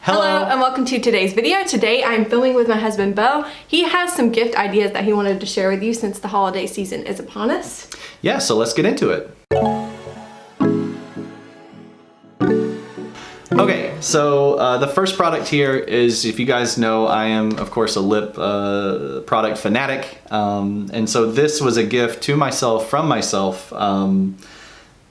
Hello and welcome to today's video. Today I'm filming with my husband Bo. He has some gift ideas that he wanted to share with you since the holiday season is upon us. Yeah, so let's get into it. Okay, so the first product here is, if you guys know, I am of course a lip product fanatic, and so this was a gift to myself from myself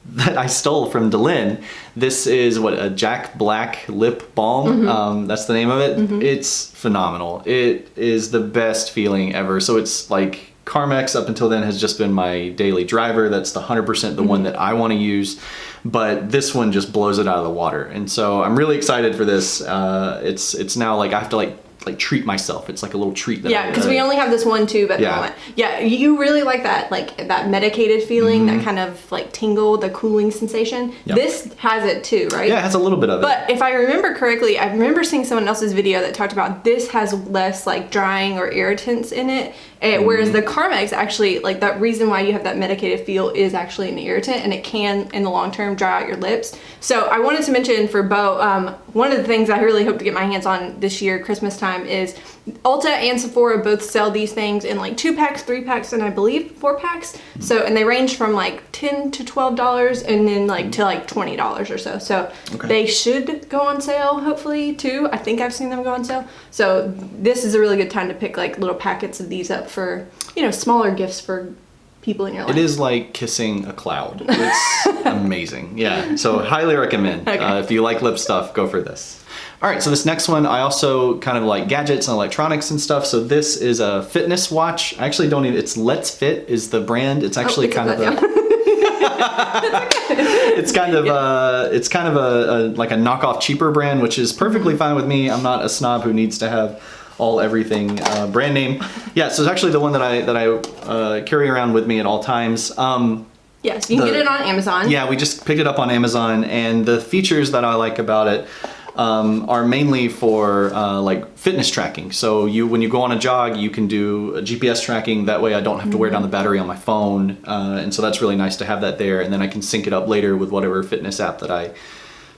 that I stole from DaLin. This is a Jack Black lip balm. That's the name of it. It's phenomenal. It is the best feeling ever. So it's like Carmex up until then has just been my daily driver. That's the 100% the one that I want to use, but this one just blows it out of the water. And so I'm really excited for this. It's now like I have to like treat myself. It's like a little treat. That because we only have this one tube at the moment. Yeah, you really like that, like that medicated feeling, that kind of like tingle, the cooling sensation. Yep. This has it too, right? Yeah, it has a little bit of it. But if I remember correctly, I remember seeing someone else's video that talked about this has less like drying or irritants in it. Whereas the Carmex actually, like that reason why you have that medicated feel is actually an irritant, and it can in the long term dry out your lips. So I wanted to mention for Bo, one of the things I really hope to get my hands on this year, Christmas time, is Ulta and Sephora both sell these things in like 2-packs, 3-packs, and I believe 4-packs. So, and they range from like $10 to $12 and then like to like $20 or so. So they should go on sale hopefully too. I think I've seen them go on sale. So this is a really good time to pick like little packets of these up for, you know, smaller gifts for people in your life. It is like kissing a cloud. It's amazing. Yeah, so highly recommend. If you like lip stuff, go for this. All right, so this next one, I also kind of like gadgets and electronics and stuff. So this is a fitness watch. I actually don't even, it's Let's Fit is the brand. It's actually it's kind of it's kind of a like a knockoff cheaper brand, which is perfectly fine with me. I'm not a snob who needs to have everything brand name. Yeah, so it's actually the one that I carry around with me at all times. Yes, you can get it on Amazon. Yeah, we just picked it up on Amazon, and the features that I like about it are mainly for like fitness tracking. So when you go on a jog, you can do a GPS tracking. That way I don't have to wear down the battery on my phone. And so that's really nice to have that there. And then I can sync it up later with whatever fitness app that I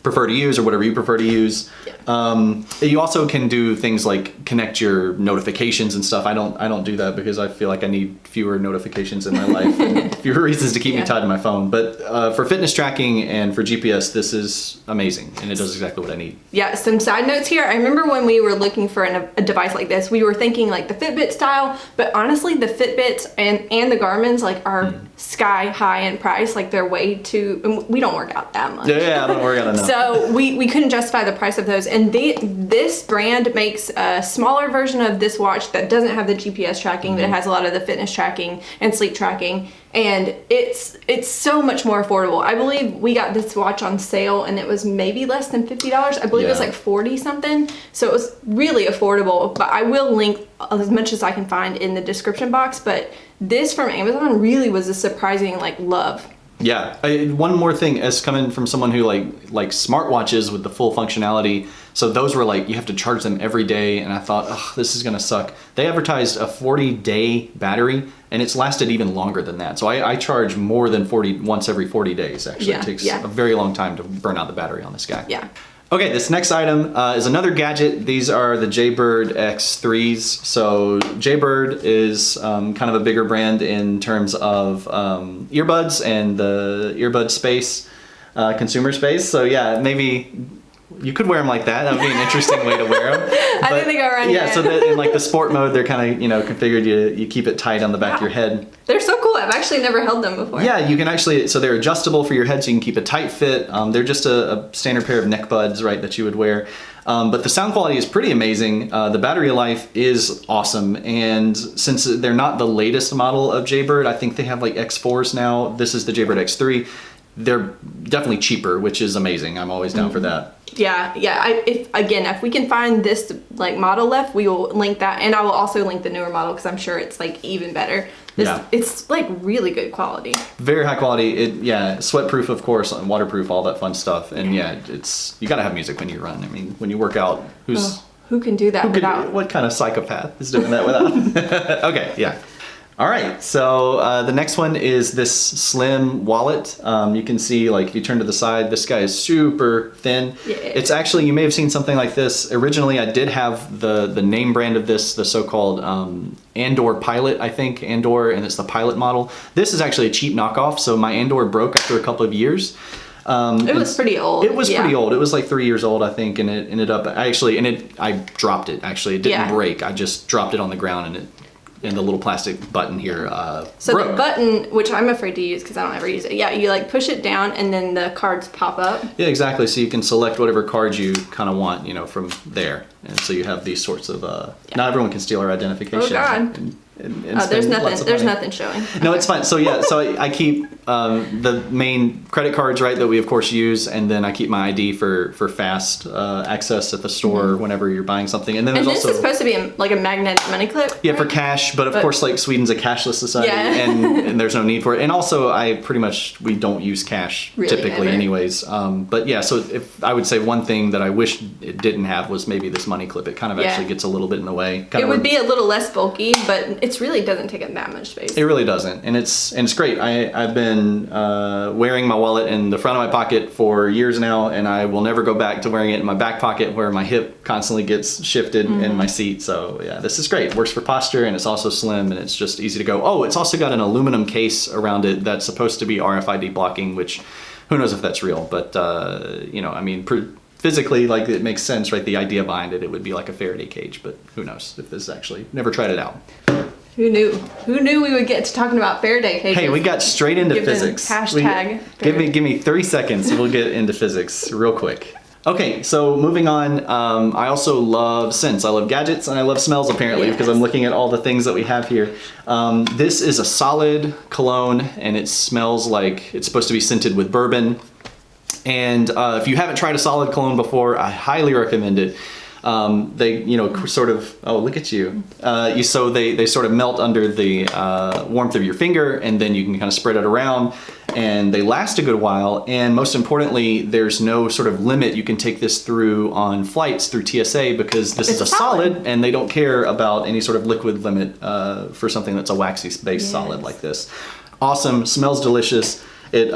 prefer to use or whatever you prefer to use. You also can do things like connect your notifications and stuff. I don't do that because I feel like I need fewer notifications in my life and fewer reasons to keep me tied to my phone. But for fitness tracking and for GPS, this is amazing, and it does exactly what I need. Yeah, some side notes here. I remember when we were looking for a device like this, we were thinking like the Fitbit style, but honestly the Fitbits and the Garmin's like are sky high in price. Like they're way too, and we don't work out that much. Yeah, I don't work out enough. So we couldn't justify the price of those, and this brand makes a smaller version of this watch that doesn't have the GPS tracking, but it has a lot of the fitness tracking and sleep tracking, and it's so much more affordable. I believe we got this watch on sale and it was maybe less than $50. I believe it was like 40 something, so it was really affordable. But I will link as much as I can find in the description box, but this from Amazon really was a surprising like love. Yeah, one more thing, as coming from someone who like smartwatches with the full functionality, so those were like, you have to charge them every day, and I thought, oh, this is gonna suck. They advertised a 40-day battery, and it's lasted even longer than that. So I charge more than once every 40 days, actually. It takes a very long time to burn out the battery on this guy. Yeah. Okay, this next item is another gadget. These are the Jaybird X3s. So Jaybird is kind of a bigger brand in terms of earbuds and the earbud space, consumer space. So yeah, maybe you could wear them like that. That would be an interesting way to wear them. I think they go around your head. So in like the sport mode, they're kind of, configured, you keep it tight on the back of your head. They're so cool. I've actually never held them before. Yeah, you can actually, so they're adjustable for your head, so you can keep a tight fit. They're just a standard pair of neck buds, right, that you would wear. But the sound quality is pretty amazing. The battery life is awesome. And since they're not the latest model of Jaybird, I think they have like X4s now. This is the Jaybird X3. They're definitely cheaper, which is amazing. I'm always down for that. Yeah. If we can find this like model left, we will link that, and I will also link the newer model because I'm sure it's like even better. It's like really good quality. Very high quality. Sweat proof, of course, and waterproof, all that fun stuff. And you gotta have music when you run. I mean, when you work out, who can do that without? What kind of psychopath is doing that without? Okay, yeah. All right, so the next one is this slim wallet. You can see, like, if you turn to the side, this guy is super thin. Yeah. It's actually, you may have seen something like this. Originally, I did have the name brand of this, the so-called Andor Pilot, I think, Andor, and it's the Pilot model. This is actually a cheap knockoff, so my Andor broke after a couple of years. It was pretty old. It was pretty old. It was like 3 years old, I think, and it ended up, I dropped it, actually. It didn't break. I just dropped it on the ground, and the little plastic button here so broke. the button, which I'm afraid to use because I don't ever use it. Yeah, you like push it down and then the cards pop up. Yeah, exactly. So you can select whatever cards you kind of want, you know, from there. And so you have these sorts of, not everyone can steal our identification. Oh, God. And There's spend lots of nothing. There's money. nothing showing. No, it's fine. So yeah, so I keep the main credit cards, right, that we of course use, and then I keep my ID for fast access at the store whenever you're buying something. And then And there's this also is supposed to be like a magnetic money clip. yeah, right? for cash, but of course, like Sweden's a cashless society, Yeah. and there's no need for it. And also, we don't use cash Really, typically, never. anyways. But yeah, so if I would say one thing that I wish it didn't have was maybe this money clip. It kind of actually gets a little bit in the way. It would be a little less bulky, but it really doesn't take up that much space. It really doesn't, and it's great. I've been wearing my wallet in the front of my pocket for years now, and I will never go back to wearing it in my back pocket where my hip constantly gets shifted in my seat. So yeah, this is great. It works for posture, and it's also slim, and it's just easy to go. Oh, it's also got an aluminum case around it that's supposed to be RFID blocking, which who knows if that's real, but you know, I mean, physically, like, it makes sense, right? The idea behind it would be like a Faraday cage, but who knows if this actually, never tried it out. Who knew? Who knew we would get to talking about Faraday cages? Hey, we got straight into Give them physics. hashtag Give me 30 seconds and we'll get into physics real quick. Okay, so moving on, I also love scents. I love gadgets and I love smells, apparently, because I'm looking at all the things that we have here. This is a solid cologne, and it smells like it's supposed to be scented with bourbon. And if you haven't tried a solid cologne before, I highly recommend it. They, you know, sort of, oh, look at you. So they sort of melt under the warmth of your finger, and then you can kind of spread it around, and they last a good while. And most importantly, there's no sort of limit you can take this through on flights through TSA, because this is a solid, and they don't care about any sort of liquid limit for something that's a waxy-based solid like this. Awesome, smells delicious. It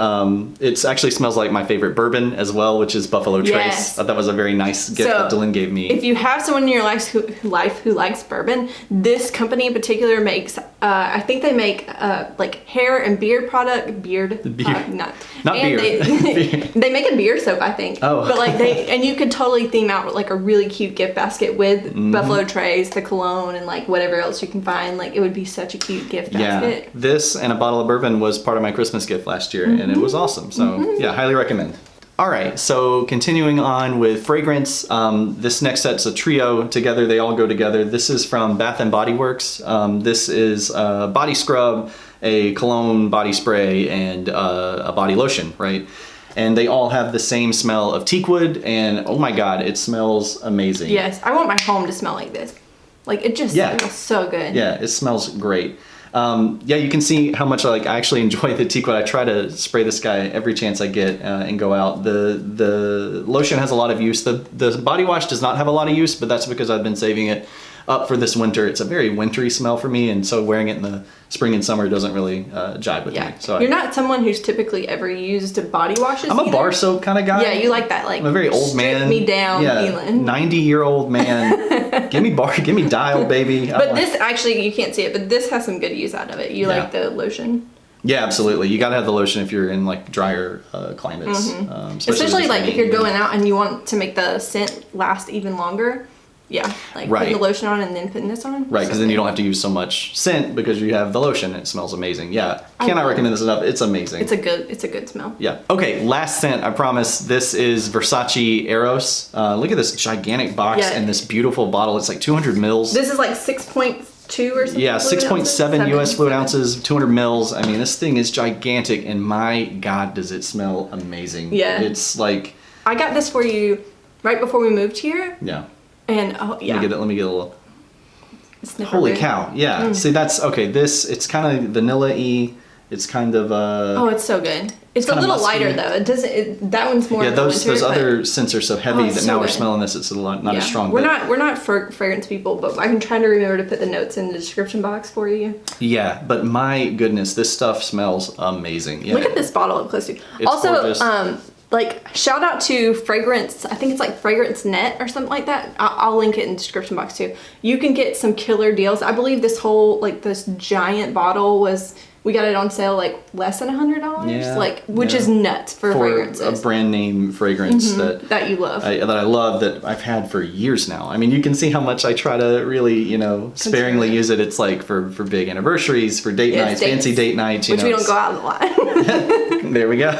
actually smells like my favorite bourbon as well, which is Buffalo Trace. Yes. That was a very nice gift that DaLin gave me. If you have someone in your life who likes bourbon, this company in particular makes, I think they make like hair and beard product, Beard. not beer. They make a beard soap, I think. Oh. But like and you could totally theme out like a really cute gift basket with Buffalo Trace, the cologne, and like whatever else you can find. Like, it would be such a cute gift basket. Yeah, this and a bottle of bourbon was part of my Christmas gift last year, and it was awesome. So yeah, highly recommend. All right, so continuing on with fragrance, this next set's a trio together. They all go together. This is from Bath & Body Works. This is a body scrub, a cologne body spray, and a body lotion, right? And they all have the same smell of teakwood, and oh my God, it smells amazing. Yes, I want my home to smell like this. Like, it just smells so good. Yeah, it smells great. Yeah, you can see how much I actually enjoy the teakwood. I try to spray this guy every chance I get and go out. The lotion has a lot of use. The body wash does not have a lot of use, but that's because I've been saving it up for this winter. It's a very wintry smell for me, and so wearing it in the spring and summer doesn't really jive with me. So you're not someone who's typically ever used body washes. I'm a bar soap kind of guy. Yeah, you like that, like, I'm a very old man. strip me down feeling. 90-year-old man. give me dial, baby. But this, actually, you can't see it, but this has some good use out of it. You like the lotion? Yeah, absolutely. You gotta have the lotion if you're in like drier climates. Especially like if you're going out and you want to make the scent last even longer. Yeah, like putting the lotion on and then putting this on. Right, because then you don't have to use so much scent because you have the lotion. It smells amazing. Yeah, cannot recommend this enough. It's amazing. It's a good smell. Yeah. Okay, last scent, I promise. This is Versace Eros. Look at this gigantic box and this beautiful bottle. It's like 200 mils. This is like 6.2 or something. Yeah, 6.7 US fluid ounces, 200 mils. I mean, this thing is gigantic, and my God, does it smell amazing. Yeah. It's like... I got this for you right before we moved here. Yeah. And let me get a little. Sniffer Holy bit. cow! Yeah. See, that's okay. This, it's kind of vanilla-y, It's kind of oh, it's so good. It's a kinda little musky. lighter though. It doesn't. That one's more. yeah. in the Those winter, other scents are so heavy it's that so now we're good. smelling this. It's a lot not as strong. We're but- not fragrance people, but I can try to remember to put the notes in the description box for you. Yeah, but my goodness, this stuff smells amazing. Yeah. Look at this bottle up close to you. It's Also, gorgeous. like shout out to Fragrance. I think it's like Fragrance Net or something like that. I'll link it in the description box too. You can get some killer deals. I believe this whole like this giant bottle was. We got it on sale like less than $100, Yeah, like which yeah. is nuts for a fragrances brand name fragrance that you love. that I love, that I've had for years now. I mean, you can see how much I try to really, sparingly Consider it. use it. It's like for big anniversaries, for date nights, dates, fancy date nights. which we don't go out a lot. There we go.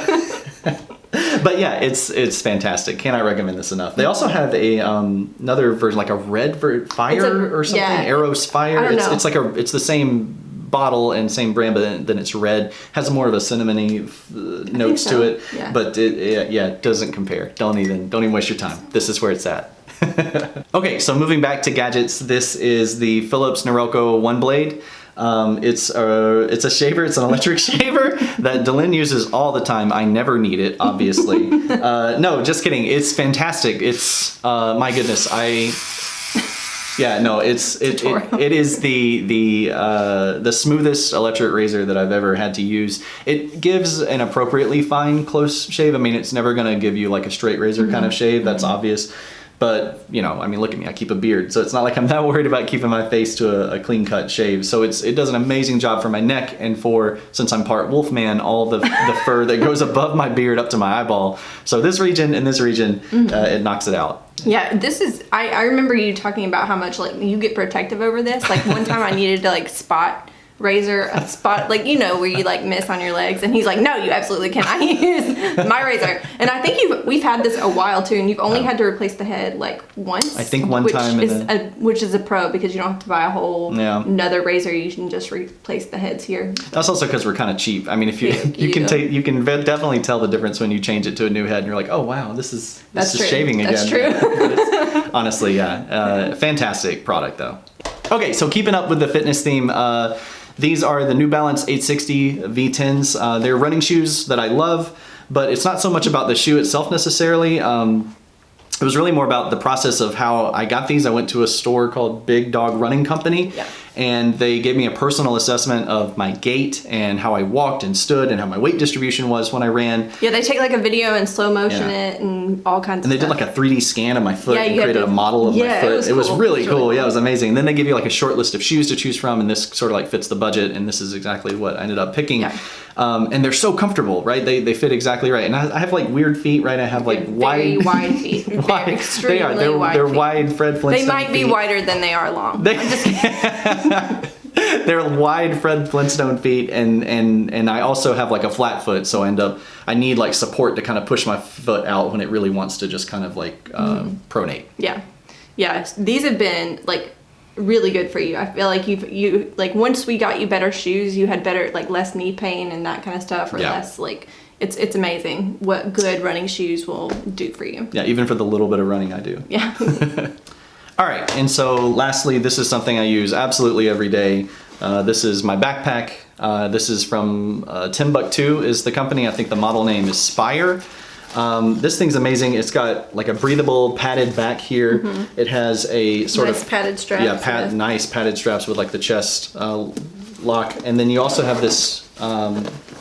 But yeah, it's fantastic. Cannot recommend this enough. They also have a another version, like a red fire or something. yeah. Eros Fire. I don't know. It's like it's the same bottle and same brand, but then it's red. Has more of a cinnamony notes so. to it. Yeah. But it doesn't compare. Don't even waste your time. This is where it's at. Okay, so moving back to gadgets, this is the Philips Norelco One Blade. It's a shaver. It's an electric shaver that DaLin uses all the time. I never need it, obviously. No, just kidding. It's fantastic. It's my goodness. It is the smoothest electric razor that I've ever had to use. It gives an appropriately fine close shave. I mean, it's never gonna give you like a straight razor kind of shave. That's obvious. But, I mean, look at me, I keep a beard, so it's not like I'm that worried about keeping my face to a clean cut shave. So it does an amazing job for my neck and since I'm part wolfman, all the fur that goes above my beard up to my eyeball. So this region and this region, it knocks it out. Yeah, this is, I remember you talking about how much like you get protective over this. Like one time I needed to like razor a spot, like where you like miss on your legs, and he's like, no, you absolutely cannot use my razor. And I think we've had this a while too, and you've only had to replace the head like once. I think one time, which is a pro, because you don't have to buy a whole another razor. You can just replace the heads here. That's also because we're kind of cheap. I mean, if you you can definitely tell the difference when you change it to a new head, and you're like, oh wow, this is shaving again. That's true. Honestly, yeah, fantastic product though. Okay, so keeping up with the fitness theme. These are the New Balance 860 V10s. They're running shoes that I love, but it's not so much about the shoe itself necessarily. It was really more about the process of how I got these. I went to a store called Big Dog Running Company, and they gave me a personal assessment of my gait and how I walked and stood and how my weight distribution was when I ran. Yeah, they take like a video and slow motion it and all kinds of stuff. And they did like a 3D scan of my foot and created a model of my It foot. was It was cool. really cool. Yeah, it was amazing. And then they give you like a short list of shoes to choose from, and this sort of like fits the budget, and this is exactly what I ended up picking. And they're so comfortable, right? They fit exactly right. And I have like weird feet, right? I have like very wide feet. Extremely they're wide. They're feet. wide Fred Flintstone. They might be feet. wider than they are long. I'm just kidding. They're wide Fred Flintstone feet, and I also have like a flat foot, so I need like support to kind of push my foot out when it really wants to just kind of like pronate. Yeah. These have been like really good for you. I feel like you like once we got you better shoes, you had better like less knee pain and that kind of stuff, or less like it's amazing what good running shoes will do for you. Yeah, even for the little bit of running I do. Yeah. All right, and so lastly, this is something I use absolutely every day. This is my backpack. This is from Timbuk2 is the company. I think the model name is Spire. This thing's amazing. It's got like a breathable padded back here. It has a sort nice of padded straps. Yeah, nice padded straps with like the chest lock. And then you also have this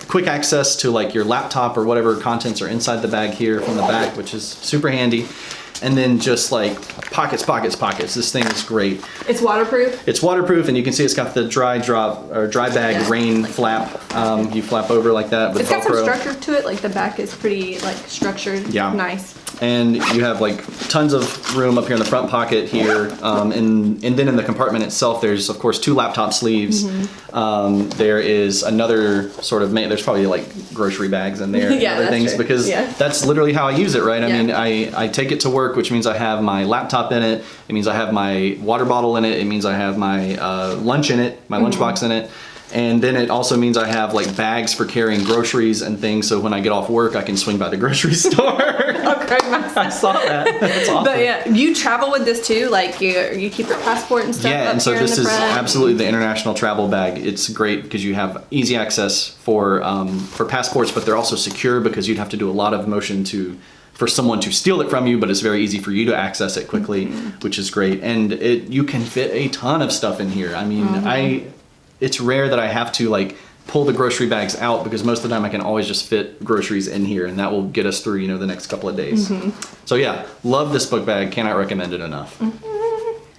quick access to like your laptop or whatever contents are inside the bag here from the back, which is super handy. And then just like pockets. This thing is great. It's waterproof? It's waterproof, and you can see it's got the dry bag rain flap. You flap over like that with It's Velcro. got some structure to it, like the back is pretty like structured. Yeah. Nice. And you have like tons of room up here in the front pocket here. And then in the compartment itself, there's of course 2 laptop sleeves. There is another sort of, there's probably like grocery bags in there and other things, because that's literally how I use it, right? I mean, I take it to work, which means I have my laptop in it. It means I have my water bottle in it. It means I have my lunch in it, my lunchbox in it. And then it also means I have like bags for carrying groceries and things. So when I get off work, I can swing by the grocery store. I saw that. That's awesome. But yeah, you travel with this too? Like you keep your passport and stuff Yeah, up and so here in this the is front? absolutely the international travel bag. It's great because you have easy access for passports, but they're also secure because you'd have to do a lot of motion for someone to steal it from you, but it's very easy for you to access it quickly, which is great. And you can fit a ton of stuff in here. I mean, it's rare that I have to like pull the grocery bags out because most of the time I can always just fit groceries in here, and that will get us through, the next couple of days. So yeah, love this book bag. Cannot recommend it enough.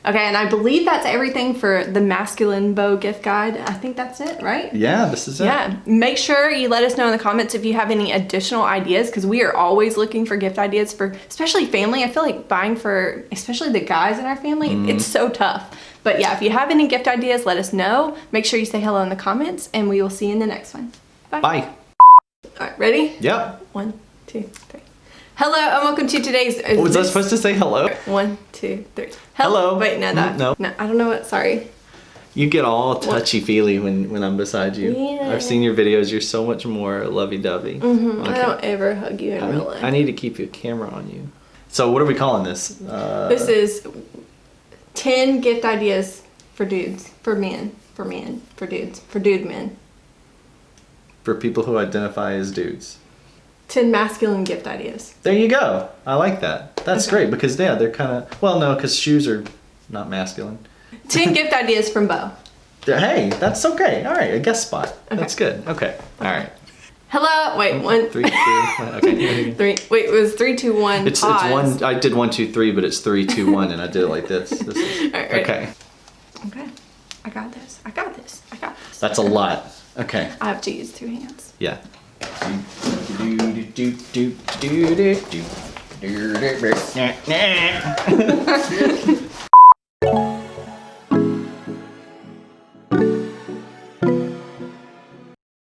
Okay, and I believe that's everything for the masculine bow gift guide. I think that's it, right? Yeah, this is it. Yeah, make sure you let us know in the comments if you have any additional ideas, because we are always looking for gift ideas for, especially family. I feel like buying for, especially the guys in our family, it's so tough. But yeah, if you have any gift ideas, let us know. Make sure you say hello in the comments, and we will see you in the next one. Bye. Bye. All right, ready? Yep. 1, 2, 3. Hello, and welcome to today's... Was I supposed to say hello? 1, 2, 3. Hello. Wait, no, that. No. No, I don't know what, sorry. You get all touchy-feely when I'm beside you. Yeah. I've seen your videos. You're so much more lovey-dovey. I don't ever hug you in real life. I need to keep your camera on you. So what are we calling this? This is 10 gift ideas for dudes, for men, for dudes, for dude men. For people who identify as dudes. 10 masculine gift ideas. There you go. I like that. That's great because they're kind of, well, no, because shoes are not masculine. 10 gift ideas from Bo. Hey, that's okay. All right, a guest spot. Okay. That's good. Okay. All right. Hello. Wait, 1, 3, 2. Okay. 3. Wait, it was 3, 2, 1. It's one. I did 1, 2, 3, but it's 3, 2, 1, and I did it like this. This is, All right, ready? okay. Okay. I got this. I got this. I got this. That's a lot. Okay. I have to use 2 hands. Yeah.